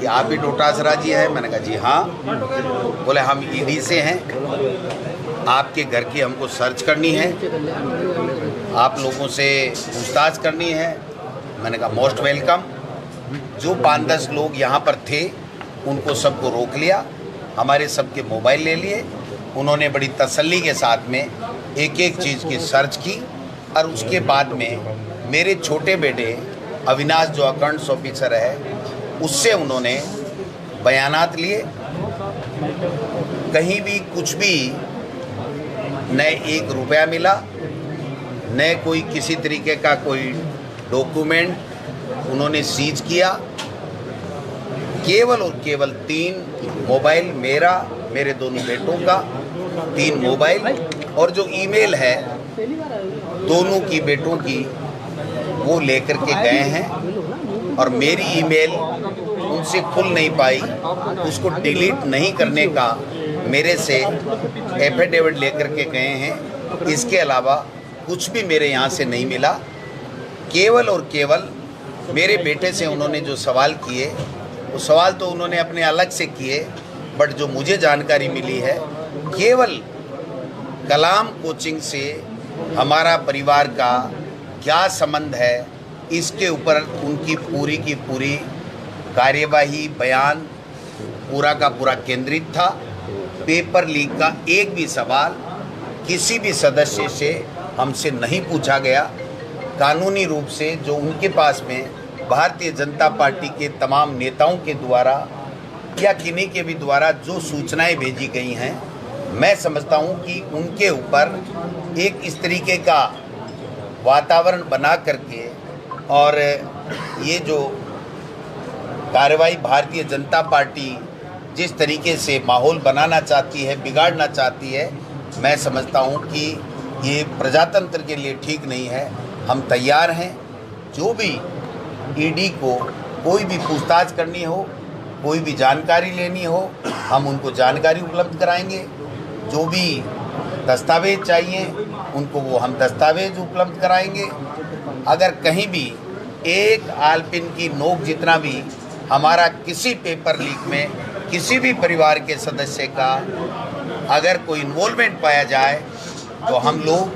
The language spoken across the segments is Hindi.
आप भी डोटासरा जी हैं? मैंने कहा जी हाँ। बोले हम ईडी से हैं, आपके घर की हमको सर्च करनी है, आप लोगों से पूछताछ करनी है। मैंने कहा मोस्ट वेलकम। जो 5-10 लोग यहाँ पर थे उनको सबको रोक लिया, हमारे सबके मोबाइल ले लिए। उन्होंने बड़ी तसल्ली के साथ में एक एक चीज़ की सर्च की और उसके बाद में मेरे छोटे बेटे अविनाश जो अकाउंट्स ऑफिसर है उससे उन्होंने बयानात लिए। कहीं भी कुछ भी न 1 रुपया मिला, न कोई किसी तरीके का कोई डॉक्यूमेंट उन्होंने सीज किया। केवल और केवल 3 मोबाइल, मेरा, मेरे दोनों बेटों का 3 मोबाइल और जो ईमेल है दोनों की बेटों की वो लेकर के गए हैं। और मेरी ईमेल उनसे खुल नहीं पाई, उसको डिलीट नहीं करने का मेरे से एफिडेविट लेकर के गए हैं। इसके अलावा कुछ भी मेरे यहाँ से नहीं मिला। केवल और केवल मेरे बेटे से उन्होंने जो सवाल किए वो सवाल तो उन्होंने अपने अलग से किए, बट जो मुझे जानकारी मिली है केवल कलाम कोचिंग से हमारा परिवार का क्या संबंध है इसके ऊपर उनकी पूरी की पूरी कार्यवाही, बयान पूरा का पूरा केंद्रित था। पेपर लीक का एक भी सवाल किसी भी सदस्य से हमसे नहीं पूछा गया। कानूनी रूप से जो उनके पास में भारतीय जनता पार्टी के तमाम नेताओं के द्वारा या किन्हीं के भी द्वारा जो सूचनाएं भेजी गई हैं, मैं समझता हूं कि उनके ऊपर एक इस तरीके का वातावरण बना करके और ये जो कार्रवाई भारतीय जनता पार्टी जिस तरीके से माहौल बनाना चाहती है, बिगाड़ना चाहती है, मैं समझता हूं कि ये प्रजातंत्र के लिए ठीक नहीं है। हम तैयार हैं, जो भी ईडी को कोई भी पूछताछ करनी हो, कोई भी जानकारी लेनी हो, हम उनको जानकारी उपलब्ध कराएंगे। जो भी दस्तावेज चाहिए उनको वो हम दस्तावेज उपलब्ध कराएंगे। अगर कहीं भी एक आलपिन की नोक जितना भी हमारा किसी पेपर लीक में किसी भी परिवार के सदस्य का अगर कोई इन्वॉल्वमेंट पाया जाए तो हम लोग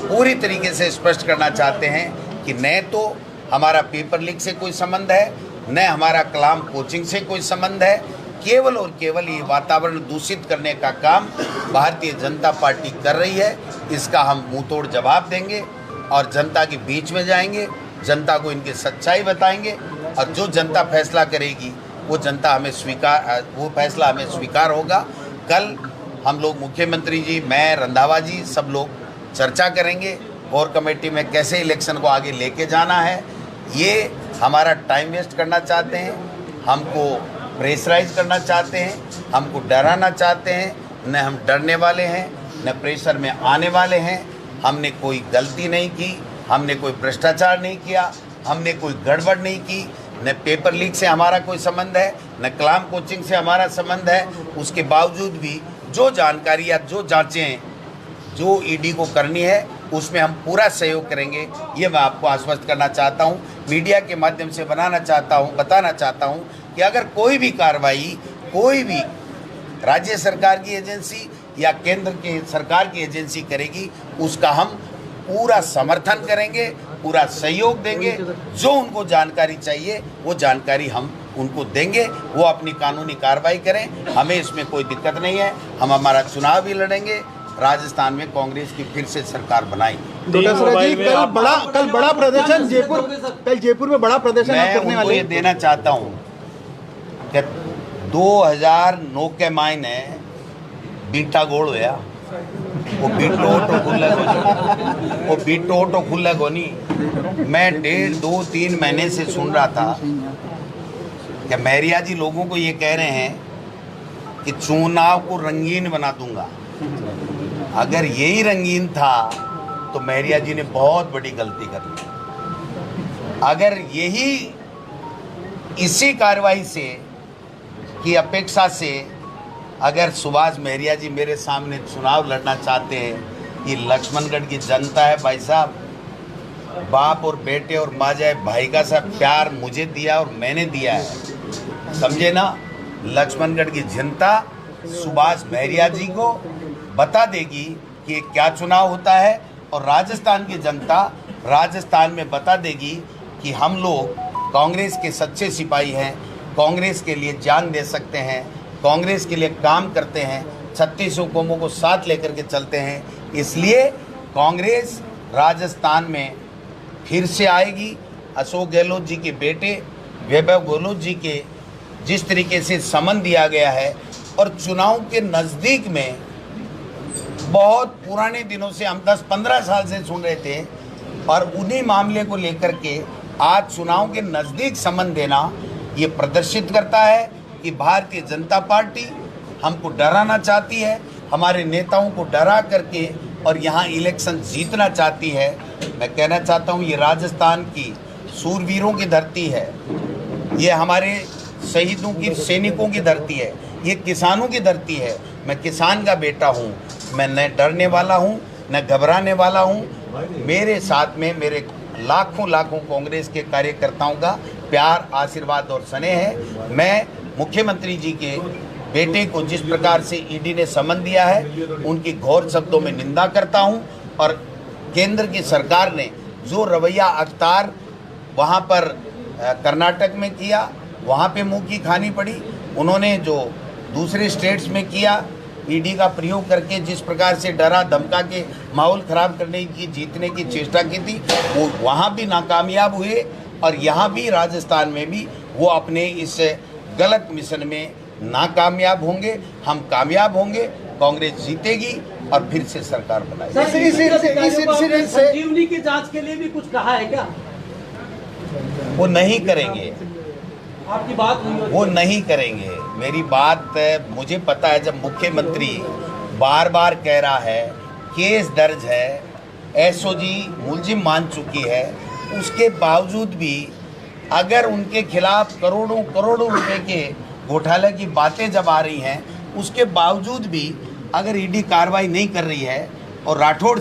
पूरी तरीके से स्पष्ट करना चाहते हैं कि न तो हमारा पेपर लीक से कोई संबंध है, न हमारा कलाम कोचिंग से कोई संबंध है। केवल और केवल ये वातावरण दूषित करने का काम भारतीय जनता पार्टी कर रही है। इसका हम मुंहतोड़ जवाब देंगे और जनता के बीच में जाएंगे, जनता को इनकी सच्चाई बताएंगे और जो जनता फैसला करेगी वो जनता हमें वो फैसला हमें स्वीकार होगा। कल हम लोग मुख्यमंत्री जी, मैं, रंधावा जी सब लोग चर्चा करेंगे कोर कमेटी में कैसे इलेक्शन को आगे लेके जाना है। ये हमारा टाइम वेस्ट करना चाहते हैं, हमको प्रेशराइज करना चाहते हैं, हमको डराना चाहते हैं। न हम डरने वाले हैं, न प्रेशर में आने वाले हैं। हमने कोई गलती नहीं की, हमने कोई भ्रष्टाचार नहीं किया, हमने कोई गड़बड़ नहीं की। न पेपर लीक से हमारा कोई संबंध है, न कलाम कोचिंग से हमारा संबंध है। उसके बावजूद भी जो जानकारी या जो जांचें जो ईडी को करनी है उसमें हम पूरा सहयोग करेंगे। ये मैं आपको आश्वस्त करना चाहता हूँ, मीडिया के माध्यम से बताना चाहता हूँ कि अगर कोई भी कार्रवाई कोई भी राज्य सरकार की एजेंसी या केंद्र के सरकार की एजेंसी करेगी उसका हम पूरा समर्थन करेंगे, पूरा सहयोग देंगे। जो उनको जानकारी चाहिए वो जानकारी हम उनको देंगे, वो अपनी कानूनी कार्रवाई करें, हमें इसमें कोई दिक्कत नहीं है। हम हमारा चुनाव भी लड़ेंगे, राजस्थान में कांग्रेस की फिर से सरकार बनाएंगे। डोटासरा जी, कल बड़ा प्रदर्शन जयपुर में बड़ा प्रदर्शन मैं करने उनको वाले ये देना चाहता हूँ कि 2009 के मायने बीटा गोल होया, वो बीटो खुला गोनी। मैं 1.5-2-3 महीने से सुन रहा था कि महरिया जी लोगों को ये कह रहे हैं कि चुनाव को रंगीन बना दूंगा। अगर यही रंगीन था तो महरिया जी ने बहुत बड़ी गलती कर ली। अगर यही इसी कार्रवाई से की अपेक्षा से अगर सुभाष महरिया जी मेरे सामने चुनाव लड़ना चाहते हैं, ये लक्ष्मणगढ़ की जनता है भाई साहब, बाप और बेटे और माँ जाए भाई का सा प्यार मुझे दिया और मैंने दिया है। समझे ना, लक्ष्मणगढ़ की जनता सुभाष महरिया जी को बता देगी कि ये क्या चुनाव होता है, और राजस्थान की जनता राजस्थान में बता देगी कि हम लोग कांग्रेस के सच्चे सिपाही हैं, कांग्रेस के लिए जान दे सकते हैं, कांग्रेस के लिए काम करते हैं, 36 कौमों को साथ लेकर के चलते हैं। इसलिए कांग्रेस राजस्थान में फिर से आएगी। अशोक गहलोत जी के बेटे वैभव गहलोत जी के जिस तरीके से समन दिया गया है, और चुनाव के नज़दीक में बहुत पुराने दिनों से हम 10-15 साल से सुन रहे थे, और उन्हीं मामले को लेकर के आज चुनाव के नज़दीक समन देना ये प्रदर्शित करता है कि भारतीय जनता पार्टी हमको डराना चाहती है, हमारे नेताओं को डरा करके और यहाँ इलेक्शन जीतना चाहती है। मैं कहना चाहता हूँ, ये राजस्थान की सूरवीरों की धरती है, ये हमारे शहीदों की सैनिकों की धरती है, ये किसानों की धरती है। मैं किसान का बेटा हूँ, मैं न डरने वाला हूँ न घबराने वाला हूँ। मेरे साथ में मेरे लाखों लाखों कांग्रेस के कार्यकर्ताओं का प्यार, आशीर्वाद और स्नेह है। मैं मुख्यमंत्री जी के बेटे को जिस प्रकार से ईडी ने समन दिया है, उनकी घोर शब्दों में निंदा करता हूं, और केंद्र की सरकार ने जो रवैया अख्तार वहां पर कर्नाटक में किया, वहां पे मुंह की खानी पड़ी। उन्होंने जो दूसरे स्टेट्स में किया, ईडी का प्रयोग करके जिस प्रकार से डरा धमका के माहौल ख़राब करने की, जीतने की चेष्टा की थी, वो वहाँ भी नाकामयाब हुए, और यहाँ भी राजस्थान में भी वो अपने इस गलत मिशन में नाकामयाब होंगे। हम कामयाब होंगे, कांग्रेस जीतेगी और फिर से सरकार बनाएगी। संजीवनी की जांच के लिए भी कुछ कहा है क्या? वो नहीं करेंगे, आपकी बात हुई? वो नहीं करेंगे। मेरी बात मुझे पता है, जब मुख्यमंत्री बार बार कह रहा है केस दर्ज है, एसओजी मुलजिम मान चुकी है, उसके बावजूद भी अगर उनके खिलाफ करोड़ों करोड़ों रुपए के घोटाले की बातें जब आ रही हैं, उसके बावजूद भी अगर ईडी कार्रवाई नहीं कर रही है, और राठौड़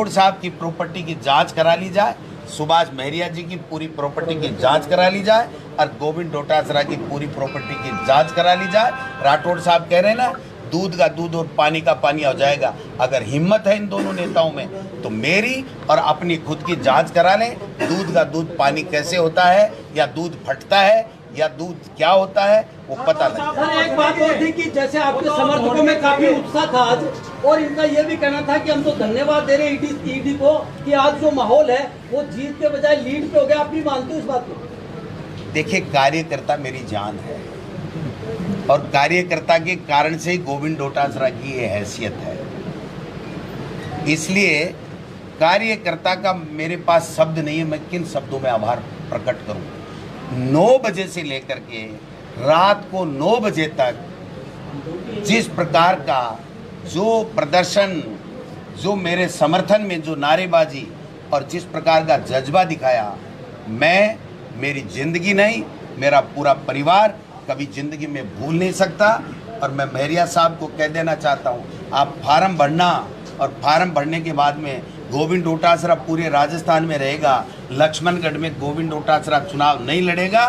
साहब की प्रॉपर्टी की जांच करा ली जाए, सुभाष महरिया जी की पूरी प्रॉपर्टी की जांच करा ली जाए, और गोविंद डोटासरा की पूरी प्रॉपर्टी की जांच करा ली जाए। राठौड़ साहब कह रहे हैं ना, दूध का दूध और पानी का पानी हो जाएगा। अगर हिम्मत है इन दोनों नेताओं में, तो मेरी और अपनी खुद की जांच करा लें। दूध का दूध पानी कैसे होता है, या दूध फटता है, या दूध क्या होता है, वो पता नहीं। एक बात और थी कि जैसे आपके समर्थकों में काफी उत्साह था आज, और इनका ये भी कहना था कि हम तो धन्यवाद दे रहे हैं ईडी को कि आज जो माहौल है वो जीत के बजाय लीड पे हो गया। आप भी मानते हो इस बात को? देखिए, कार्यकर्ता मेरी जान है, और कार्यकर्ता के कारण से ही गोविंद डोटासरा की ये हैसियत है। इसलिए कार्यकर्ता का मेरे पास शब्द नहीं है, मैं किन शब्दों में आभार प्रकट करूं। 9 बजे से लेकर के रात को 9 बजे तक जिस प्रकार का जो प्रदर्शन, जो मेरे समर्थन में जो नारेबाजी और जिस प्रकार का जज्बा दिखाया, मैं मेरी ज़िंदगी नहीं, मेरा पूरा परिवार कभी ज़िंदगी में भूल नहीं सकता। और मैं महरिया साहब को कह देना चाहता हूँ, आप फार्म भरना, और फार्म भरने के बाद में गोविंद डोटासरा पूरे राजस्थान में रहेगा, लक्ष्मणगढ़ में गोविंद डोटासरा चुनाव नहीं लड़ेगा।